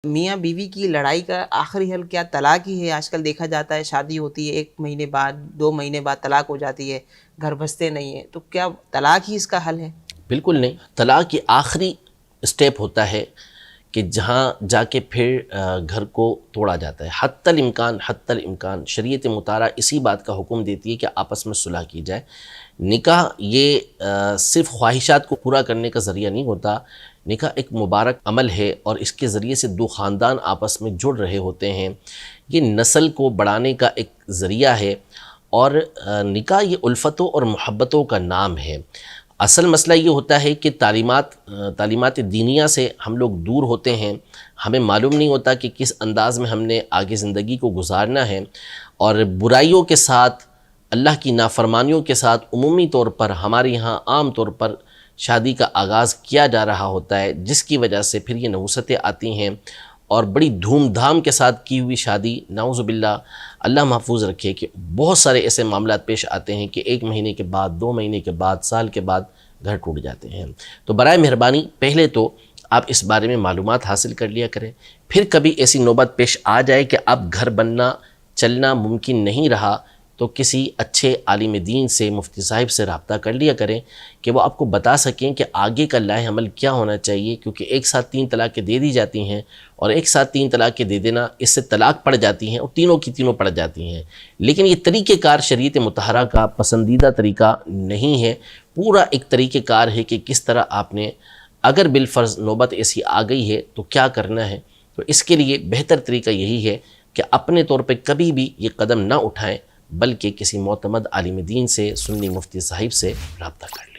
میاں بیوی کی لڑائی کا آخری حل کیا طلاق ہی ہے؟ آج کل دیکھا جاتا ہے شادی ہوتی ہے 1 مہینے بعد 2 مہینے بعد طلاق ہو جاتی ہے، گھر بستے نہیں ہیں، تو کیا طلاق ہی اس کا حل ہے؟ بالکل نہیں، طلاق یہ آخری اسٹیپ ہوتا ہے کہ جہاں جا کے پھر گھر کو توڑا جاتا ہے۔ حتی الامکان شریعت مطالعہ اسی بات کا حکم دیتی ہے کہ آپس میں صلح کی جائے۔ نکاح یہ صرف خواہشات کو پورا کرنے کا ذریعہ نہیں ہوتا، نکاح ایک مبارک عمل ہے اور اس کے ذریعے سے 2 خاندان آپس میں جڑ رہے ہوتے ہیں۔ یہ نسل کو بڑھانے کا ایک ذریعہ ہے اور نکاح یہ الفتوں اور محبتوں کا نام ہے۔ اصل مسئلہ یہ ہوتا ہے کہ تعلیمات دینیہ سے ہم لوگ دور ہوتے ہیں، ہمیں معلوم نہیں ہوتا کہ کس انداز میں ہم نے آگے زندگی کو گزارنا ہے، اور برائیوں کے ساتھ، اللہ کی نافرمانیوں کے ساتھ عمومی طور پر ہمارے یہاں عام طور پر شادی کا آغاز کیا جا رہا ہوتا ہے، جس کی وجہ سے پھر یہ نحوستیں آتی ہیں اور بڑی دھوم دھام کے ساتھ کی ہوئی شادی، نعوذ باللہ اللہ محفوظ رکھے، کہ بہت سارے ایسے معاملات پیش آتے ہیں کہ 1 مہینے کے بعد، 2 مہینے کے بعد، سال کے بعد گھر ٹوٹ جاتے ہیں۔ تو برائے مہربانی پہلے تو آپ اس بارے میں معلومات حاصل کر لیا کریں، پھر کبھی ایسی نوبت پیش آ جائے کہ اب گھر بننا چلنا ممکن نہیں رہا تو کسی اچھے عالم دین سے، مفتی صاحب سے رابطہ کر لیا کریں کہ وہ آپ کو بتا سکیں کہ آگے کا لائحہ عمل کیا ہونا چاہیے، کیونکہ ایک ساتھ 3 طلاقیں دے دی جاتی ہیں، اور ایک ساتھ 3 طلاقیں دے دینا، اس سے طلاق پڑ جاتی ہیں اور تینوں کی تینوں پڑ جاتی ہیں۔ لیکن یہ طریقہ کار شریعت مطہرہ کا پسندیدہ طریقہ نہیں ہے، پورا ایک طریقہ کار ہے کہ کس طرح آپ نے، اگر بالفرض نوبت ایسی آ گئی ہے تو کیا کرنا ہے۔ تو اس کے لیے بہتر طریقہ یہی ہے کہ اپنے طور پہ کبھی بھی یہ قدم نہ اٹھائیں، بلکہ کسی معتمد عالم دین سے، سنی مفتی صاحب سے رابطہ کر لیں۔